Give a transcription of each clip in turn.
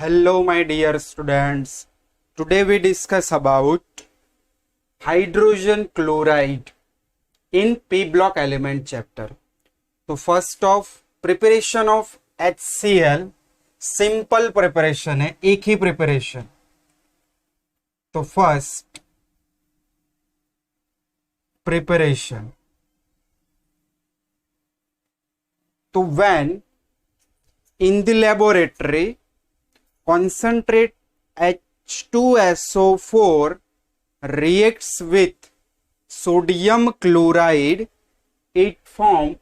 Hello, my dear students. Today we discuss about hydrogen chloride in P block element chapter. So first of preparation of HCl, simple preparation है, एक ही preparation. तो first preparation. तो when in the laboratory concentrate H2SO4 reacts with sodium chloride, it form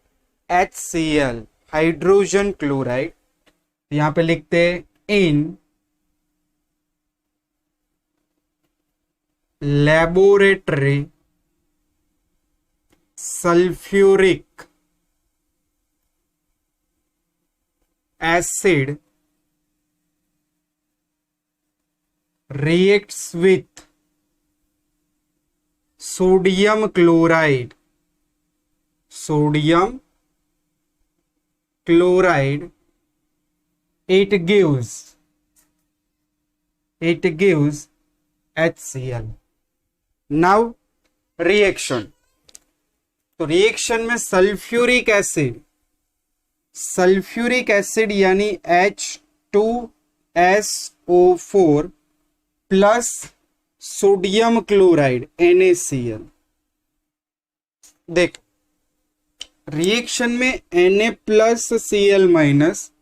HCl, hydrogen chloride. यहां पे लिखते हैं in laboratory sulfuric acid reacts with sodium chloride, it gives HCl. Now reaction. तो reaction में sulphuric acid यानी H2SO4 plus sodium chloride NaCl. देख reaction में Na plus Cl minus,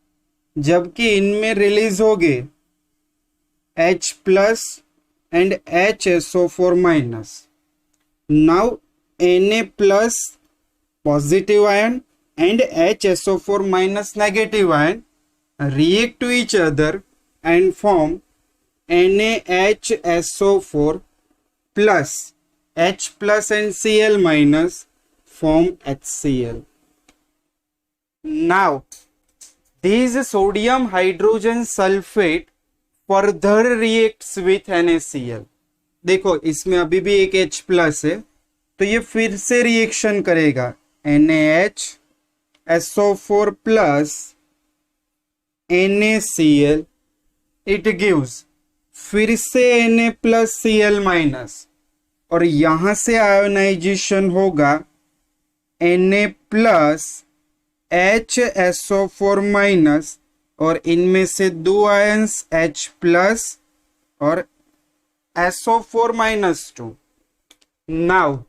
जबकि इनमें रिलीज हो गए H plus and HSO4 minus. Now Na plus positive ion and HSO4 minus negative ion react to each other and form NaHSO4 plus H plus and Cl minus form HCl. Now this sodium hydrogen sulfate further reacts with NaCl. देखो इसमें अभी भी एक H plus है, तो ये फिर से रिएक्शन करेगा NaHSO4 plus NaCl, it gives फिर से Na plus Cl माइनस, और यहां से आयोनाइजेशन होगा Na प्लस HSO4 माइनस, और इनमें से दो आयंस H प्लस और SO4 minus 2. Now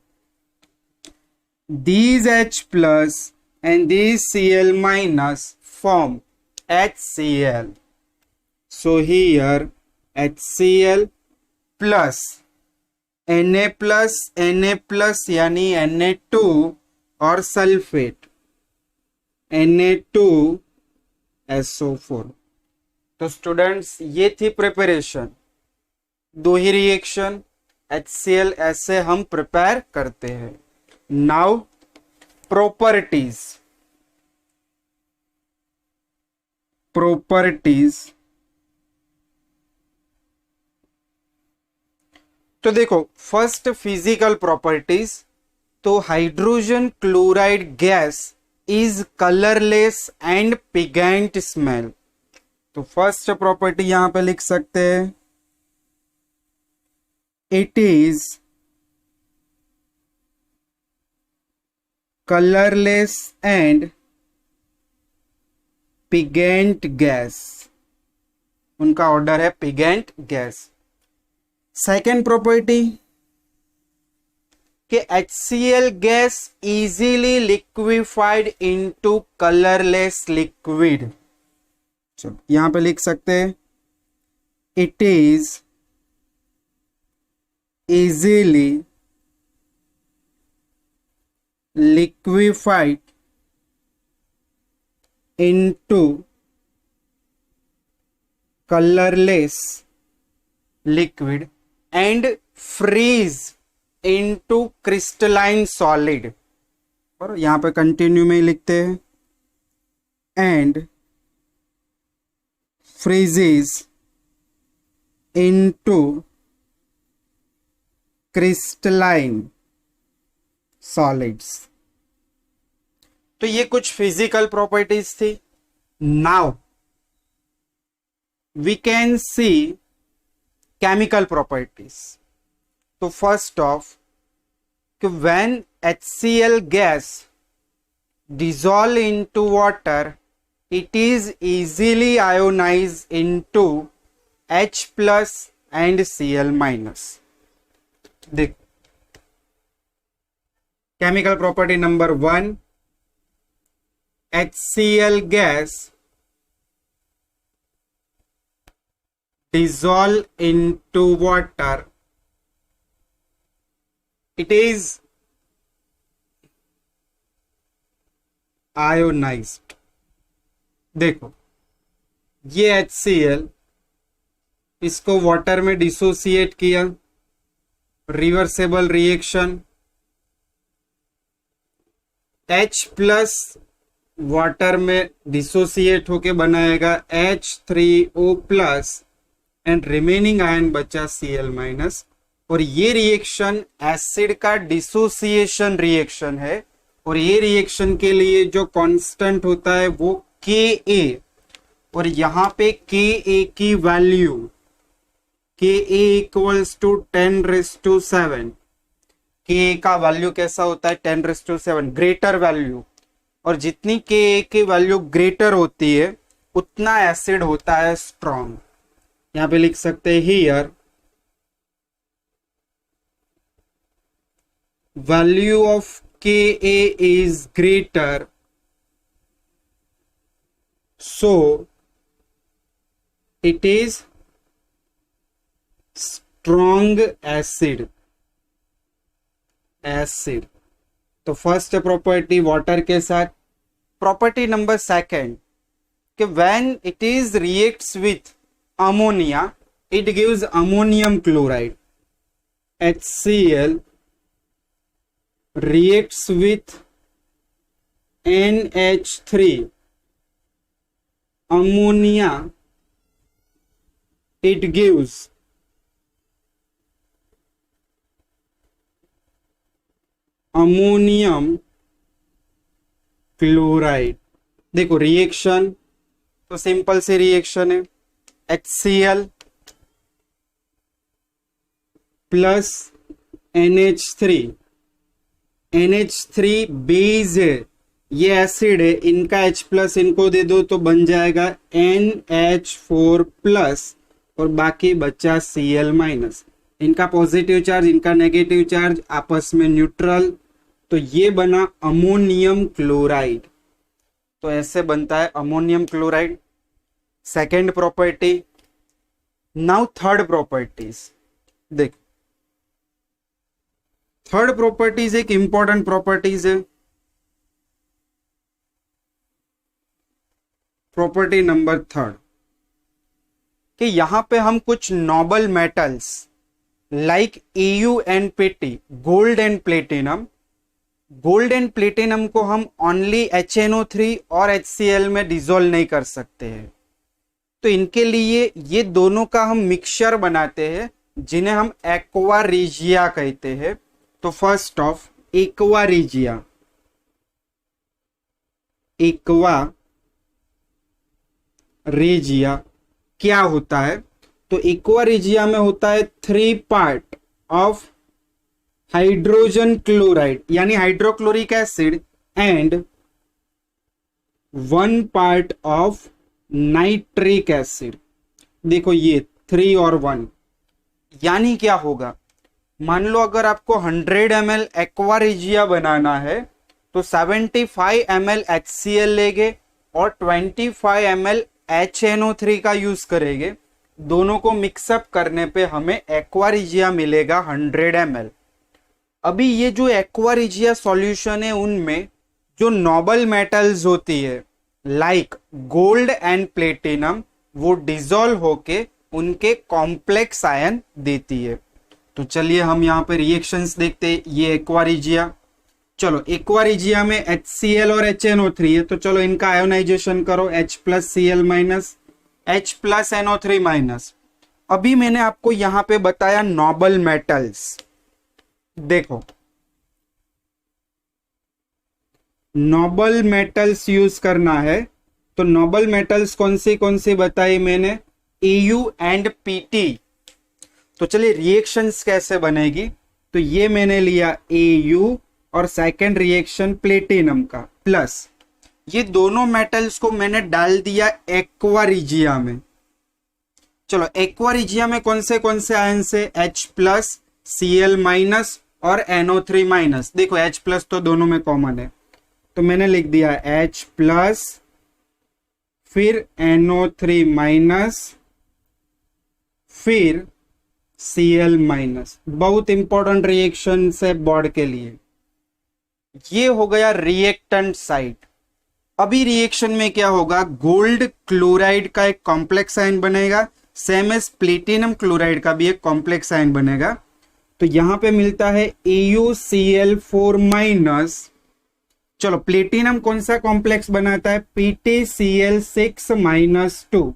these H plus and these Cl minus form HCl. So here HCl plus Na plus यानी Na2 और सल्फेट Na2SO4. तो स्टूडेंट्स ये थी प्रिपरेशन. दो ही रिएक्शन HCl ऐसे हम प्रिपेयर करते हैं. Now properties. तो देखो फर्स्ट फिजिकल प्रॉपर्टीज. तो hydrogen chloride gas is colourless and pungent smell. तो फर्स्ट प्रॉपर्टी यहां पे लिख सकते हैं, it is colorless and pigment gas. उनका ऑर्डर है पिगेंट गैस. सेकेंड प्रॉपर्टी कि HCl gas easily liquefied into colourless liquid. चलो यहां पे लिख सकते हैं, it is easily liquefied into colorless liquid and freeze into crystalline solid. और यहां पे कंटिन्यू में लिखते हैं, and freezes into crystalline solids. तो ये कुछ फिजिकल प्रॉपर्टीज थी. Now we can see chemical properties. तो first off, when HCl gas dissolve into water, it is easily ionized into H plus and Cl minus. देख, chemical property number 1, HCl gas dissolve into water, it is ionized. देखो, ये HCl इसको water में dissociate किया, reversible reaction, H plus water में dissociate होके बनाएगा H3O plus and remaining ion बचा Cl माइनस। और ये रिएक्शन एसिड का डिसोसिएशन रिएक्शन है, और ये रिएक्शन के लिए जो कांस्टेंट होता है वो Ka, और यहां पे Ka की value Ka equals to 10⁻⁷। Ka का वैल्यू कैसा होता है? 10⁻⁷, ग्रेटर वैल्यू। और जितनी Ka की वैल्यू ग्रेटर होती है उतना एसिड होता है स्ट्रॉन्ग। यहां पे लिख सकते हैं here value of Ka is greater, so it is strong acid. तो फर्स्ट प्रॉपर्टी वाटर के साथ। प्रॉपर्टी नंबर सेकंड कि when it is reacts with ammonia, it gives ammonium chloride. HCl reacts with NH3 ammonia, it gives ammonium chloride. देखो reaction तो simple सी reaction है, HCl plus NH3, NH3 base है, ये acid है, इनका H plus इनको दे दो तो बन जाएगा NH4 प्लस और बाकी बचा Cl माइनस। इनका पॉजिटिव चार्ज इनका नेगेटिव चार्ज आपस में न्यूट्रल, तो ये बना अमोनियम क्लोराइड। तो ऐसे बनता है ammonium chloride. Second property. Now third properties. देख, थर्ड प्रॉपर्टीज एक इंपॉर्टेंट प्रॉपर्टीज है। प्रॉपर्टी नंबर थर्ड कि यहां पे हम कुछ noble metals like EU and PT, gold and platinum, gold and platinum को हम ओनली HNO3 और HCl में डिसॉल्व नहीं कर सकते हैं, तो इनके लिए ये दोनों का हम मिक्सचर बनाते हैं जिन्हें हम एक्वा रेजिया कहते हैं। तो first of aqua regia, aqua regia क्या होता है? तो एक्वा रेजिया में होता है 3 पार्ट ऑफ हाइड्रोजन क्लोराइड यानी hydrochloric acid and 1 part of nitric acid. देखो ये 3 और 1 यानी क्या होगा? मान लो अगर आपको 100 ml एक्वा रेजिया बनाना है तो 75 ml HCl लेंगे और 25 ml HNO3 का यूज करेंगे। दोनों को मिक्सअप करने पे हमें एक्वा रेजिया मिलेगा 100 ml। अभी ये जो एक्वा रेजिया सॉल्यूशन है उनमें जो नोबल मेटल्स होती है लाइक गोल्ड एंड प्लेटिनम वो डिसॉल्व होके उनके कॉम्प्लेक्स आयन देती है। तो चलिए हम यहाँ पे रिएक्शंस देखते हैं। ये एक्वा रेजिया, चलो एक्वा रेजिया में HCl और HNO3 है, तो चलो इनका आयोनाइजेशन करो, H plus Cl minus H plus NO3 minus. अभी मैंने आपको यहां पे बताया नोबल मेटल्स। देखो नोबल मेटल्स यूज करना है तो नोबल मेटल्स कौन सी बताई मैंने? Au and Pt। तो चलिए रिएक्शंस कैसे बनेगी, तो ये मैंने लिया Au और सेकेंड रिएक्शन प्लेटिनम का प्लस ये दोनों मेटल्स को मैंने डाल दिया एक्वा रिजिया में। चलो एक्वा रिजिया में कौन से आयन से, H प्लस Cl माइनस और NO3 माइनस। देखो H प्लस तो दोनों में कॉमन है, तो मैंने लिख दिया H प्लस फिर NO3 माइनस फिर Cl माइनस। बहुत इंपॉर्टेंट रिएक्शन है बोर्ड के लिए। ये हो गया रिएक्टेंट साइड। अभी रिएक्शन में क्या होगा, गोल्ड क्लोराइड का एक कॉम्प्लेक्स आयन बनेगा, सेम एज प्लेटिनम क्लोराइड का भी एक कॉम्प्लेक्स आयन बनेगा। तो यहां पे मिलता है AuCl4 माइनस। चलो प्लेटिनम कौन सा कॉम्प्लेक्स बनाता है, PtCl6 माइनस 2।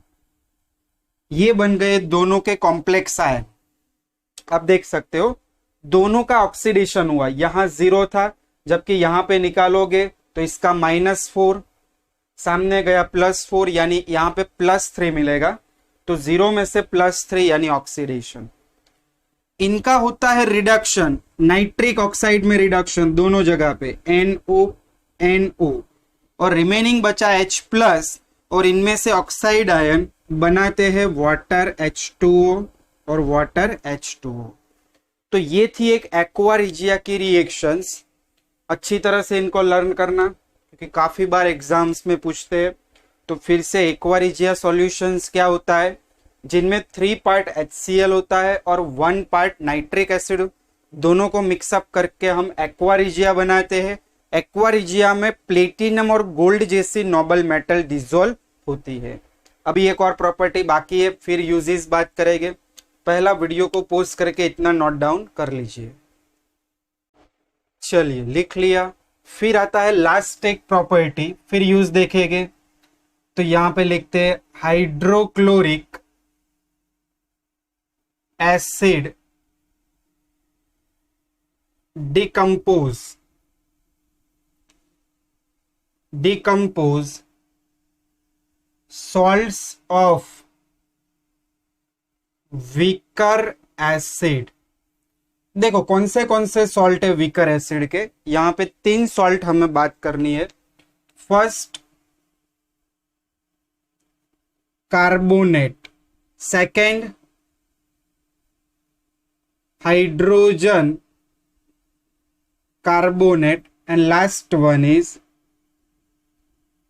ये बन गए दोनों के कॉम्प्लेक्स आयन। अब देख सकते हो दोनों का ऑक्सीडेशन हुआ, यहां 0 था जबकि यहां पे निकालोगे तो इसका -4 सामने गया +4, यानी यहां पे +3 मिलेगा। तो 0 में से +3 यानी ऑक्सीडेशन। इनका होता है रिडक्शन, नाइट्रिक ऑक्साइड में रिडक्शन दोनों जगह पे NO और रिमेनिंग बचा H+ और इनमें से ऑक्साइड आयन बनाते हैं वाटर H2O और वाटर H2O। तो ये थी एक एक्वा रिजिया की रिएक्शंस। अच्छी तरह से इनको लर्न करना क्योंकि काफी बार एग्जाम्स में पूछते हैं। तो फिर से एक्वा रिजिया सॉल्यूशंस क्या होता है, जिनमें 3 पार्ट HCl होता है और 1 पार्ट नाइट्रिक एसिड, दोनों को मिक्सअप करके हम एक्वा रिजिया बनाते हैं। एक्वा रिजिया में प्लेटिनम और गोल्ड जैसी नोबल मेटल डिसॉल्व होती है। अभी एक और प्रॉपर्टी बाकी है, फिर यूजेस बात करेंगे। पहला वीडियो को पॉज करके इतना नोट डाउन कर लीजिए। चलिए लिख लिया। फिर आता है लास्ट एक प्रॉपर्टी, फिर यूज देखेंगे। तो यहां पे लिखते हैं hydrochloric acid decompose salts of weaker acid. देखो कौन से सॉल्ट है वीकर एसिड के, यहां पे 3 सॉल्ट हमें बात करनी है। First carbonate, second hydrogen carbonate and last one is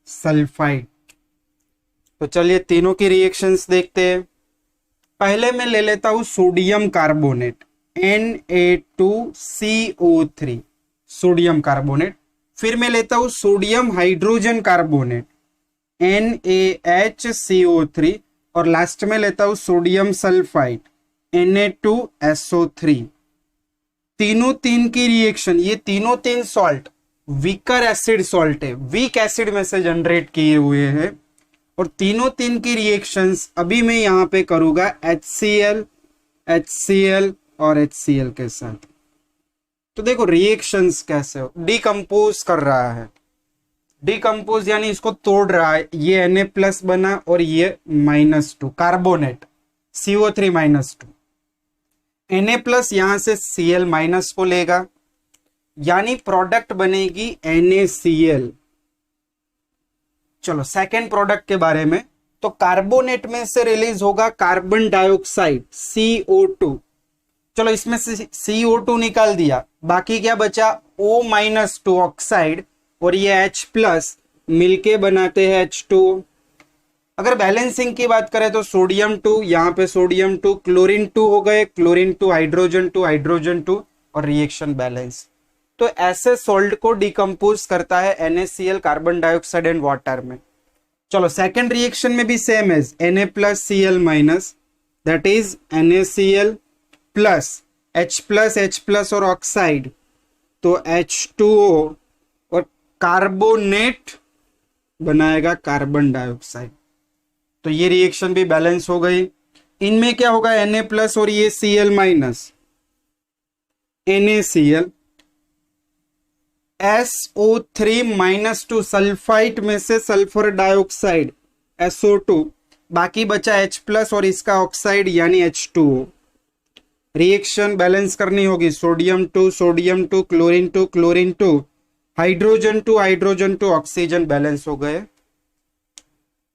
sulphide. तो चलिए तीनों की रिएक्शंस देखते हैं। पहले मैं ले लेता हूं sodium carbonate Na2CO3 sodium carbonate. फिर मैं लेता हूं सोडियम हाइड्रोजन कार्बोनेट NaHCO3 और लास्ट में लेता हूं सोडियम सल्फाइड Na2SO3। तीनों तीन की रिएक्शन, ये तीनों 3 सॉल्ट वीकर एसिड सॉल्ट है, वीक एसिड में से जनरेट किए हुए हैं। और तीनों तीन की रिएक्शंस अभी मैं यहां पे करूंगा HCl और HCl के साथ। तो देखो रिएक्शंस कैसे हो, डिकम्पोज कर रहा है। डिकम्पोज यानी इसको तोड़ रहा है। ये Na+ बना और ये -2 कार्बोनेट CO3 -2। Na+ यहां से Cl- को लेगा, यानी प्रोडक्ट बनेगी NaCl। चलो सेकेंड प्रोडक्ट के बारे में, तो कार्बोनेट में से रिलीज होगा कार्बन डाइऑक्साइड CO2। चलो इसमें से CO2 निकाल दिया, बाकी क्या बचा O- ऑक्साइड और ये H+ मिलके बनाते हैं H2O। अगर बैलेंसिंग की बात करें तो सोडियम 2, यहां पे सोडियम 2 क्लोरीन 2 हो गए, क्लोरीन 2 हाइड्रोजन 2 और रिएक्शन बैलेंस। तो ऐसे सॉल्ट को डिकम्पोज करता है NaCl carbon dioxide and water में। चलो सेकेंड रिएक्शन में भी सेम है, Na+ Cl- that is NaCl plus H+ और ऑक्साइड तो H2O और कार्बोनेट बनाएगा कार्बन डाइऑक्साइड। तो ये रिएक्शन भी बैलेंस हो गई। इनमें क्या होगा Na+ और ये Cl-, NaCl SO3 -2 सल्फाइड में से सल्फर डाइऑक्साइड SO2 बाकी बचा H+ और इसका ऑक्साइड यानी H2O। रिएक्शन बैलेंस करनी होगी, sodium two chlorine two hydrogen two oxygen balance हो गए।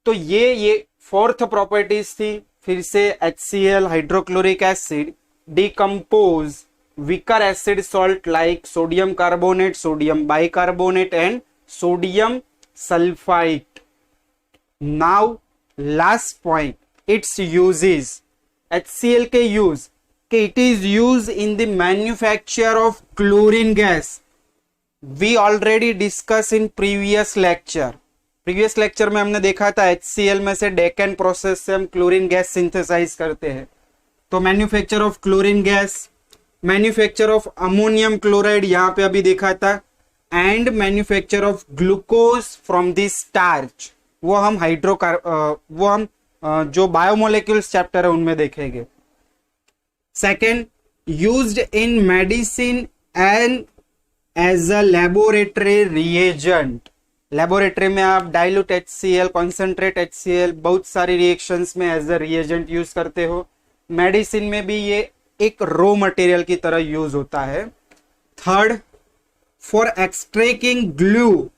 तो ये फोर्थ प्रॉपर्टीज थी। फिर से HCl hydrochloric acid decompose weaker acid salt like sodium carbonate, sodium bicarbonate and sodium sulfite. Now last point, its uses, HCl के use कि it is used in the manufacture of chlorine gas. We already discussed in previous lecture में हमने देखा था HCl में से Deccan process से हम क्लोरीन गैस सिंथेसाइज करते हैं। तो manufacture of chlorine gas, manufacture of ammonium chloride यहां पे अभी देखा था, and manufacture of glucose from this starch, वो हम जो बायोमोलिक्यूल्स चैप्टर है उनमें देखेंगे। Second, used in medicine and as a laboratory reagent. Laboratory में आप डाइल्यूट HCl, कॉन्सेंट्रेट HCl बहुत सारी रिएक्शंस में एज अ रिएजेंट यूज करते हो। मेडिसिन में भी ये एक रॉ मटेरियल की तरह यूज होता है। Third, for extracting glue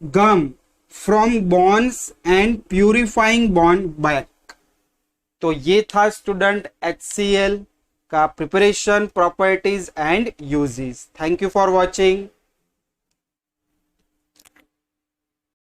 gum from bones and purifying bone black. तो ये था स्टूडेंट HCl का preparation, properties and uses. Thank you for watching.